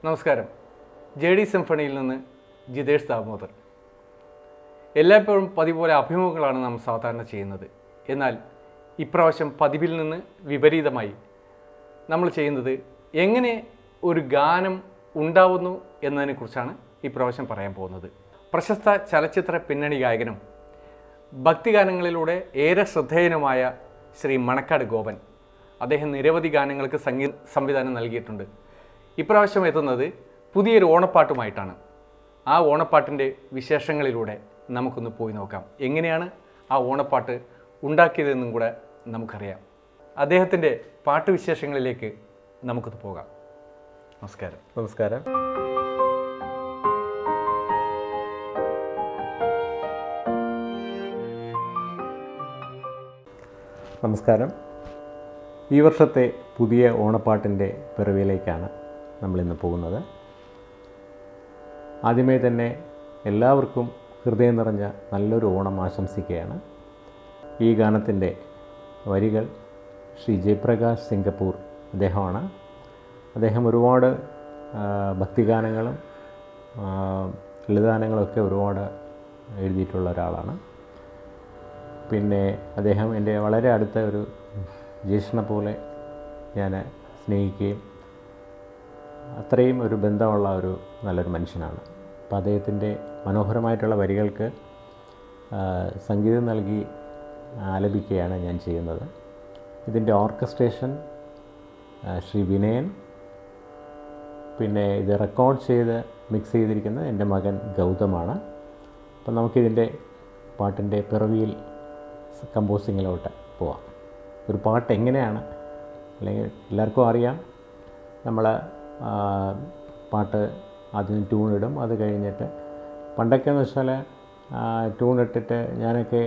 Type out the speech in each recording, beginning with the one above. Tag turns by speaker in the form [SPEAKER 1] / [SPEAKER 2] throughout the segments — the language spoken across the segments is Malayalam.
[SPEAKER 1] നമസ്കാരം. JD സിംഫണിയിൽ നിന്ന് ജിതേഷ് ദാമോദർ. എല്ലായ്പ്പോഴും പതിപോലെ അഭിമുഖങ്ങളാണ് നാം സാധാരണ ചെയ്യുന്നത്. എന്നാൽ ഇപ്രാവശ്യം പതിവിൽ നിന്ന് വിപരീതമായി നമ്മൾ ചെയ്യുന്നത് എങ്ങനെ ഒരു ഗാനം ഉണ്ടാവുന്നു എന്നതിനെക്കുറിച്ചാണ് ഇപ്രാവശ്യം പറയാൻ പോകുന്നത്. പ്രശസ്ത ചലച്ചിത്ര പിന്നണി ഗായകനും ഭക്തിഗാനങ്ങളിലൂടെ ഏറെ ശ്രദ്ധേയനുമായ ശ്രീ മണക്കാട് ഗോപൻ. അദ്ദേഹം നിരവധി ഗാനങ്ങൾക്ക് സംഗീത സംവിധാനം നൽകിയിട്ടുണ്ട്. ഇപ്രാവശ്യം എത്തുന്നത് പുതിയൊരു ഓണപ്പാട്ടുമായിട്ടാണ്. ആ ഓണപ്പാട്ടിൻ്റെ വിശേഷങ്ങളിലൂടെ നമുക്കൊന്ന് പോയി നോക്കാം. എങ്ങനെയാണ് ആ ഓണപ്പാട്ട് ഉണ്ടാക്കിയതെന്നും കൂടെ നമുക്കറിയാം. അദ്ദേഹത്തിൻ്റെ പാട്ട് വിശേഷങ്ങളിലേക്ക് നമുക്കൊന്ന് പോകാം. നമസ്കാരം.
[SPEAKER 2] നമസ്കാരം. നമസ്കാരം. ഈ വർഷത്തെ പുതിയ ഓണപ്പാട്ടിൻ്റെ പിറവിയിലേക്കാണ് നമ്മളിന്ന് പോകുന്നത്. ആദ്യമേ തന്നെ എല്ലാവർക്കും ഹൃദയം നിറഞ്ഞ നല്ലൊരു ഓണം ആശംസിക്കുകയാണ്. ഈ ഗാനത്തിൻ്റെ വരികൾ ശ്രീ ജയപ്രകാശ് സിംഗപ്പൂർ അദ്ദേഹമാണ്. അദ്ദേഹം ഒരുപാട് ഭക്തിഗാനങ്ങളും ലളിതഗാനങ്ങളൊക്കെ ഒരുപാട് എഴുതിയിട്ടുള്ള ഒരാളാണ്. പിന്നെ അദ്ദേഹം എൻ്റെ വളരെ അടുത്ത ഒരു ജ്യേഷ്ഠനെ പോലെ ഞാൻ സ്നേഹിക്കുകയും അത്രയും ഒരു ബന്ധമുള്ള ഒരു നല്ലൊരു മനുഷ്യനാണ്. അപ്പോൾ അദ്ദേഹത്തിൻ്റെ മനോഹരമായിട്ടുള്ള വരികൾക്ക് സംഗീതം നൽകി ആലപിക്കുകയാണ് ഞാൻ ചെയ്യുന്നത്. ഇതിൻ്റെ ഓർക്കസ്ട്രേഷൻ ശ്രീ വിനയൻ, പിന്നെ ഇത് റെക്കോർഡ് ചെയ്ത് മിക്സ് ചെയ്തിരിക്കുന്നത് എൻ്റെ മകൻ ഗൗതമാണ്. അപ്പം നമുക്കിതിൻ്റെ പാട്ടിൻ്റെ പിറവിയിൽ കമ്പോസിങ്ങിലോട്ട് പോവാം. ഒരു പാട്ട് എങ്ങനെയാണ്, അല്ലെങ്കിൽ എല്ലാവർക്കും അറിയാം, നമ്മൾ പാട്ട് ആദ്യം ട്യൂണിടും. അത് കഴിഞ്ഞിട്ട് പണ്ടൊക്കെ എന്ന് വെച്ചാൽ ട്യൂണിട്ടിട്ട് ഞാനൊക്കെ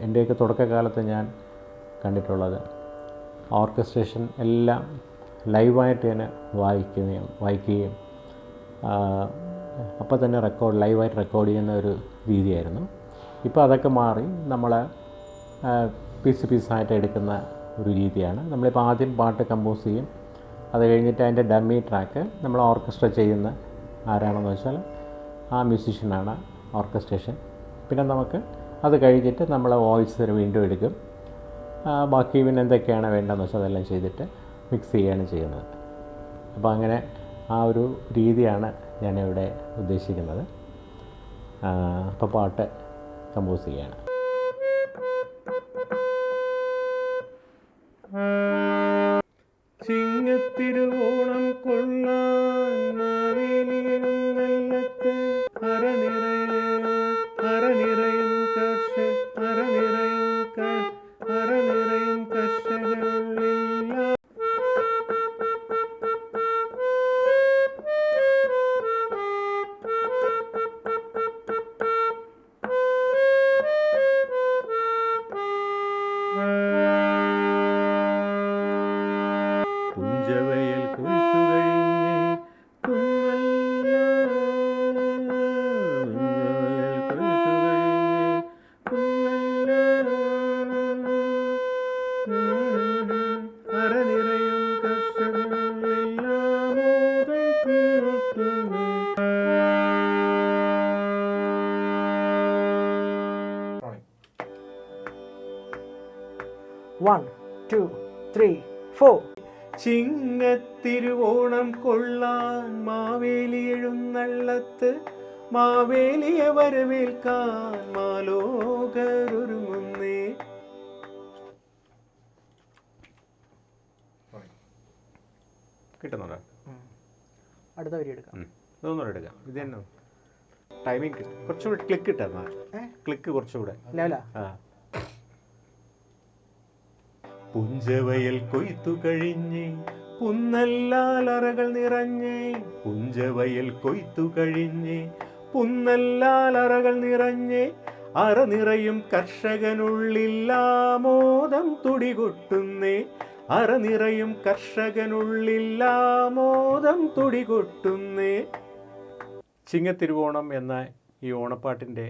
[SPEAKER 2] എൻ്റെയൊക്കെ തുടക്കകാലത്ത് ഞാൻ കണ്ടിട്ടുള്ളത് ഓർക്കസ്ട്രേഷൻ എല്ലാം ലൈവായിട്ട് തന്നെ വായിക്കുകയും അപ്പോൾ തന്നെ ലൈവായിട്ട് റെക്കോർഡ് ചെയ്യുന്ന ഒരു രീതിയായിരുന്നു. ഇപ്പോൾ അതൊക്കെ മാറി നമ്മൾ പീസായിട്ട് എടുക്കുന്ന ഒരു രീതിയാണ്. നമ്മളിപ്പോൾ ആദ്യം പാട്ട് കമ്പോസ് ചെയ്യും. അത് കഴിഞ്ഞിട്ട് അതിൻ്റെ ഡമ്മി ട്രാക്ക് നമ്മൾ ഓർക്കസ്ട്ര ചെയ്യുന്ന ആരാണെന്ന് വെച്ചാൽ ആ മ്യൂസീഷ്യനാണ് ഓർക്കസ്ട്രേഷൻ. പിന്നെ നമുക്ക് അത് കഴിഞ്ഞിട്ട് നമ്മൾ വോയിസ് വീണ്ടും എടുക്കും. ബാക്കി പിന്നെ എന്തൊക്കെയാണ് വേണ്ടതെന്ന് വെച്ചാൽ അതെല്ലാം ചെയ്തിട്ട് മിക്സ് ചെയ്യുകയാണ് ചെയ്യുന്നത്. അപ്പോൾ അങ്ങനെ ആ ഒരു രീതിയാണ് ഞാനിവിടെ ഉദ്ദേശിക്കുന്നത്. അപ്പോൾ പാട്ട് കമ്പോസ് ചെയ്യുകയാണ്. ചിങ്ങത്തിരുവോണം കൊള്ളാൻ മാവേലിയെഴുന്നള്ളത്ത് അരനിറയും കർഷകരുള്ളില്ല. പുഞ്ചവയൽ കൊയ്ത്തു കഴിഞ്ഞ് അരനിറയും കർഷകരെല്ലാം മോദം കൂട്ടുന്നു.
[SPEAKER 3] 1 2 3 4.
[SPEAKER 2] ചിങ്ങത്തിരുവോണം കൊള്ളാൻ മാവേലി എഴുന്നള്ളത്ത് മാവേലിയെ വരവേൽക്കാൻ മാലോകരൊരുങ്ങുന്നേ. കിട്ടുന്നുണ്ടോ?
[SPEAKER 3] അടുത്ത വരി എടുക്കാം.
[SPEAKER 2] ഇതൊന്നും എടുക്കാം. ഇത് തന്നെ ടൈമിങ് കുറച്ചുകൂടെ ക്ലിക്ക് ഇട്ടാ. ക്ലിക്ക് കുറച്ചുകൂടെ
[SPEAKER 3] ലെവലാ.
[SPEAKER 2] പുഞ്ചവയൽ കൊയ്ത്തു കഴിഞ്ഞ് പുന്നല്ലാലറകൾ നിറഞ്ഞ്, പുഞ്ചവയൽ കൊയ്ത്തു കഴിഞ്ഞ് പുന്നല്ലാലറകൾ നിറഞ്ഞ് അറനിറയും കർഷകനുള്ളില്ലാമോദം തുടികൊട്ടുന്നേ. അറനിറയും കർഷകനുള്ളില്ലാമോദം തുടികൊട്ടുന്നേ. ചിങ്ങത്തിരുവോണം എന്ന ഈ ഓണപ്പാട്ടിൻ്റെ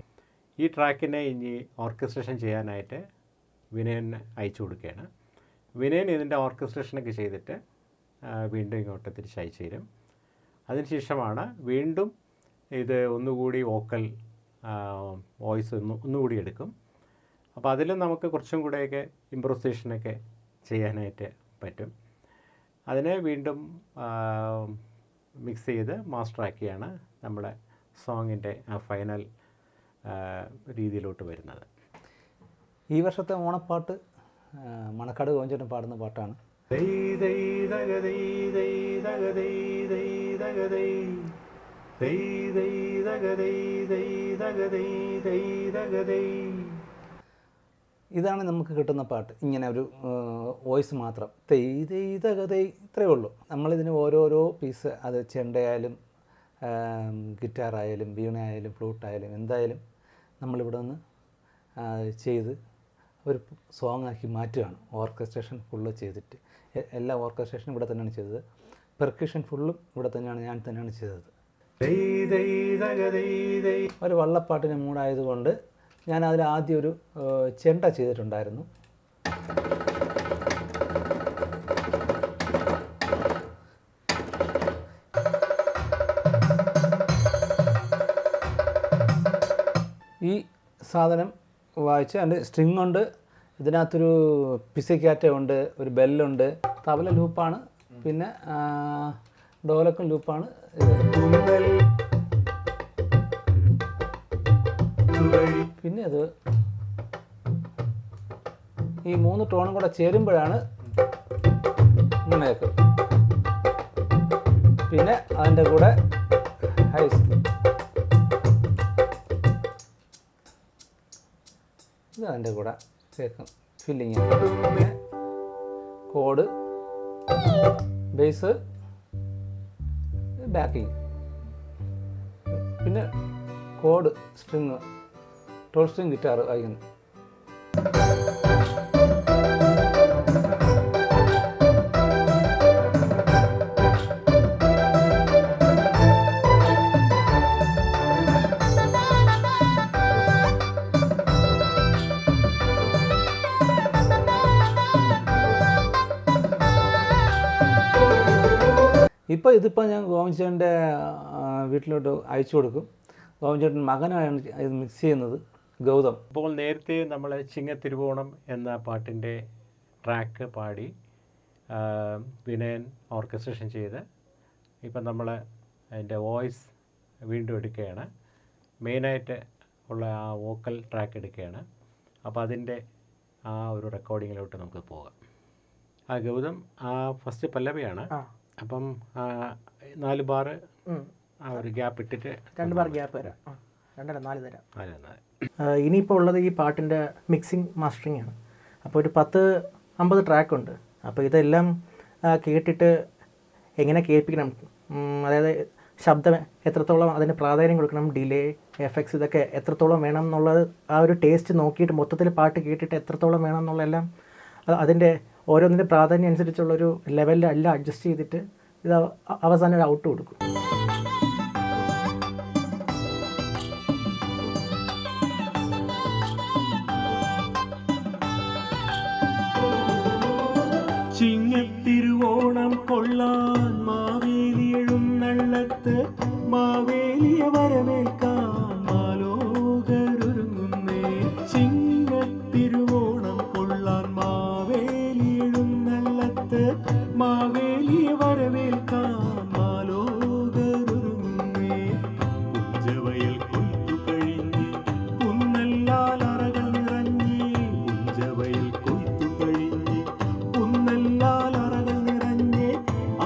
[SPEAKER 2] ഈ ട്രാക്കിനെ ഇനി ഓർക്കസ്ട്രേഷൻ ചെയ്യാനായിട്ട് വിനയന് അയച്ചു കൊടുക്കുകയാണ്. വിനയൻ ഇതിൻ്റെ ഓർക്കസ്ട്രേഷനൊക്കെ ചെയ്തിട്ട് വീണ്ടും ഇങ്ങോട്ട് തിരിച്ചയച്ചു തരും. അതിനുശേഷമാണ് വീണ്ടും ഇത് ഒന്നുകൂടി വോക്കൽ വോയിസ് ഒന്നുകൂടി എടുക്കും. അപ്പോൾ അതിലും നമുക്ക് കുറച്ചും കൂടെയൊക്കെ ഇമ്പ്രൂവൈസേഷനൊക്കെ ചെയ്യാനായിട്ട് പറ്റും. അതിനെ വീണ്ടും മിക്സ് ചെയ്ത് മാസ്റ്ററാക്കിയാണ് നമ്മുടെ സോങ്ങിൻ്റെ ആ ഫൈനൽ രീതിയിലോട്ട് വരുന്നത്.
[SPEAKER 4] ഈ വർഷത്തെ ഓണപ്പാട്ട് മണക്കാട് ഗോവിന്ദൻ പാടുന്ന പാട്ടാണ്. ഇതാണ് നമുക്ക് കിട്ടുന്ന പാട്ട്. ഇങ്ങനെ ഒരു വോയിസ് മാത്രം ഇത്രയേ ഉള്ളൂ. നമ്മളിതിന് ഓരോരോ പീസ്, അത് ചെണ്ടയായാലും ഗിറ്റാറായാലും വീണയായാലും ഫ്ലൂട്ടായാലും എന്തായാലും നമ്മളിവിടെ നിന്ന് ചെയ്ത് ഒരു സോങ് ആക്കി മാറ്റുകയാണ്. ഓർക്കസ്ട്രേഷൻ ഫുള്ള് ചെയ്തിട്ട് എല്ലാ ഓർക്കസ്ട്രേഷനും ഇവിടെ തന്നെയാണ് ചെയ്തത്. പെർക്കഷൻ ഫുള്ളും ഇവിടെ തന്നെയാണ്, ഞാൻ തന്നെയാണ് ചെയ്തത്. ഒരു വള്ളപ്പാട്ടിന് മൂടായതുകൊണ്ട് ഞാൻ അതിൽ ആദ്യം ഒരു ചെണ്ട ചെയ്തിട്ടുണ്ടായിരുന്നു. ഈ സാധനം വായിച്ച് അതിൻ്റെ സ്ട്രിങ് ഉണ്ട്, ഇതിനകത്തൊരു പിസിക്കാറ്റ ഉണ്ട്, ഒരു ബെല്ലുണ്ട്, തബല ലൂപ്പാണ്, പിന്നെ ഡോലക്കും ലൂപ്പാണ്. പിന്നെ അത് ഈ 3 ടോണും കൂടെ ചേരുമ്പോഴാണ് ഇങ്ങനെയൊക്കെ. പിന്നെ അതിൻ്റെ കൂടെ ഹൈസ്, ഇത് അതിൻ്റെ കൂടെ കേൾക്കും, ഫില്ലിങ്. പിന്നെ കോഡ്, ബേസ്, ബാക്കിങ്, പിന്നെ കോഡ്, സ്ട്രിങ്, 12 സ്ട്രിങ് ഗിറ്റാർ വായിക്കുന്നു. ഇതിപ്പോൾ ഞാൻ ഗോവിന്ദൻ്റെ വീട്ടിലോട്ട് അയച്ചു കൊടുക്കും. ഗോവിന്ദൻ മകനാണ് ഇത് മിക്സ് ചെയ്യുന്നത്, ഗൗതം.
[SPEAKER 2] അപ്പോൾ നേരത്തെ നമ്മൾ ചിങ്ങത്തിരുവോണം എന്ന പാട്ടിൻ്റെ ട്രാക്ക് പാടി വിനയൻ ഓർക്കസ്ട്രേഷൻ ചെയ്ത് ഇപ്പം നമ്മൾ അതിൻ്റെ വോയിസ് വീണ്ടും എടുക്കുകയാണ്. മെയിനായിട്ട് ഉള്ള ആ വോക്കൽ ട്രാക്ക് എടുക്കുകയാണ്. അപ്പോൾ അതിൻ്റെ ആ ഒരു റെക്കോർഡിങ്ങിലോട്ട് നമുക്ക് പോകാം. ആ ഗൗതം ആ ഫസ്റ്റ് പല്ലവിയാണ്. അപ്പം 4 ബാർ ആ ഒരു ഗ്യാപ്പ് ഇട്ടിട്ട്
[SPEAKER 3] 2 ബാർ ഗ്യാപ്പ് തരാം. 4 തരാം. ഇനിയിപ്പോൾ ഉള്ളത് ഈ പാട്ടിൻ്റെ മിക്സിങ് മാസ്റ്ററിങ് ആണ്. അപ്പോൾ ഒരു 10-50 ട്രാക്കുണ്ട്. അപ്പോൾ ഇതെല്ലാം കേട്ടിട്ട് എങ്ങനെ കേൾപ്പിക്കണം, അതായത് ശബ്ദം എത്രത്തോളം അതിന് പ്രാധാന്യം കൊടുക്കണം, ഡിലേ, എഫക്ട്സ്, ഇതൊക്കെ എത്രത്തോളം വേണം എന്നുള്ളത് ആ ഒരു ടേസ്റ്റ് നോക്കിയിട്ട് മൊത്തത്തിൽ പാട്ട് കേട്ടിട്ട് എത്രത്തോളം വേണം എന്നുള്ളതെല്ലാം അതിൻ്റെ ഓരോന്നിൻ്റെ പ്രാധാന്യം അനുസരിച്ചുള്ളൊരു ലെവലിൽ എല്ലാം അഡ്ജസ്റ്റ് ചെയ്തിട്ട് ഇത് അവസാനം ഒരു ഔട്ട് കൊടുക്കും.
[SPEAKER 5] ചിങ്ങത്തിരുവോണം കൊള്ളാൻ മാവേലി എഴുന്നള്ളത്ത്, മാവേലിയ വരവേൽക്കാൻ മാലോകരൊരുങ്ങുന്നേ. ചിങ്ങത്തിരുവോണം കൊള്ളാൻ മാവേലി എഴുന്നള്ളത്ത്, മാവേലിയ വരവേൽക്കാൻ മാലോകരൊരുങ്ങുന്നേ. പുഞ്ചവയൽ കൊയ്ത്തു കഴിഞ്ഞ് പുന്നെല്ലാൽ അറകൾ നിറഞ്ഞ്, പുഞ്ചവയൽ കൊയ്ത്തു കഴിഞ്ഞ് പുന്നെല്ലാൽ അറകൾ നിറഞ്ഞ്,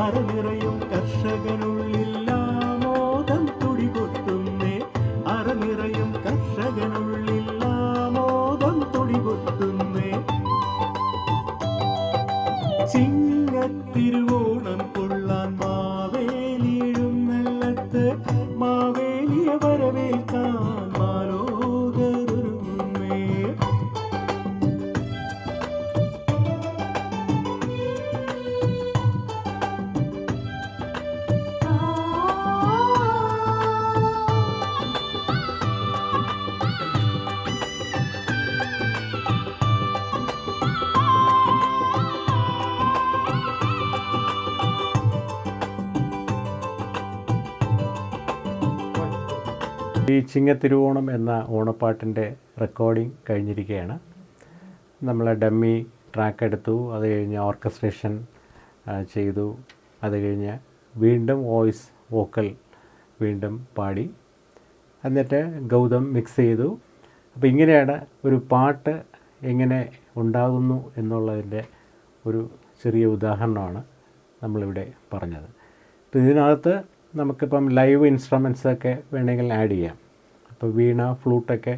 [SPEAKER 5] അറനിറയും കർഷകനുള്ളിൽ ആമോദം തുടികൊട്ടുന്നേ.
[SPEAKER 2] ഈ ചിങ്ങത്തിരുവോണം എന്ന ഓണപ്പാട്ടിൻ്റെ റെക്കോർഡിംഗ് കഴിഞ്ഞിരിക്കുകയാണ്. നമ്മൾ ഡമ്മി ട്രാക്ക് എടുത്തു, അത് കഴിഞ്ഞ് ഓർക്കസ്ട്രേഷൻ ചെയ്തു, അത് കഴിഞ്ഞ് വീണ്ടും വോക്കൽ വീണ്ടും പാടി, എന്നിട്ട് ഗൗതം മിക്സ് ചെയ്തു. അപ്പോൾ ഇങ്ങനെയാണ് ഒരു പാട്ട് എങ്ങനെ ഉണ്ടാകുന്നു എന്നുള്ളതിൻ്റെ ഒരു ചെറിയ ഉദാഹരണമാണ് നമ്മളിവിടെ പറഞ്ഞത്. അപ്പോൾ ഇതിനകത്ത് നമുക്കിപ്പം ലൈവ് ഇൻസ്ട്രുമെൻസൊക്കെ വേണമെങ്കിൽ ആഡ് ചെയ്യാം. അപ്പോൾ വീണ, ഫ്ലൂട്ടൊക്കെ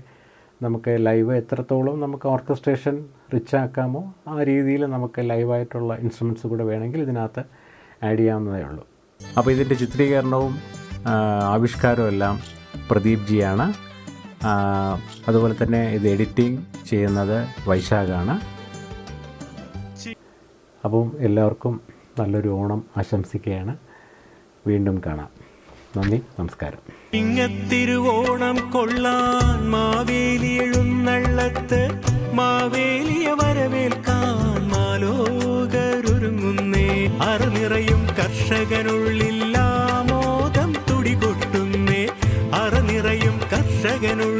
[SPEAKER 2] നമുക്ക് ലൈവ് എത്രത്തോളം നമുക്ക് ഓർക്കസ്ട്രേഷൻ റിച്ച് ആക്കാമോ ആ രീതിയിൽ നമുക്ക് ലൈവായിട്ടുള്ള ഇൻസ്ട്രുമെൻറ്റ്സ് കൂടെ വേണമെങ്കിൽ ഇതിനകത്ത് ആഡ് ചെയ്യാവുന്നതേ ഉള്ളൂ. അപ്പോൾ ഇതിൻ്റെ ചിത്രീകരണവും ആവിഷ്കാരവും എല്ലാം പ്രദീപ് ജിയാണ്. അതുപോലെ തന്നെ ഇത് എഡിറ്റിംഗ് ചെയ്യുന്നത് വൈശാഖാണ്. അപ്പം എല്ലാവർക്കും നല്ലൊരു ഓണം ആശംസിക്കുകയാണ്. വീണ്ടും കാണാം. നന്ദി, നമസ്കാരം.
[SPEAKER 5] ചിങ്ങത്തിരുവോണം കൊള്ളാൻ മാവേലി എഴുന്നള്ളത്ത്, മാവേലിയെ വരവേൽക്കാൻ മാലോകരൊരുങ്ങുന്നേ. അറനിറയും കർഷകനുള്ളിൽ ആമോദം തുടികൊട്ടുന്നേ. അറനിറയും കർഷകനുള്ളിൽ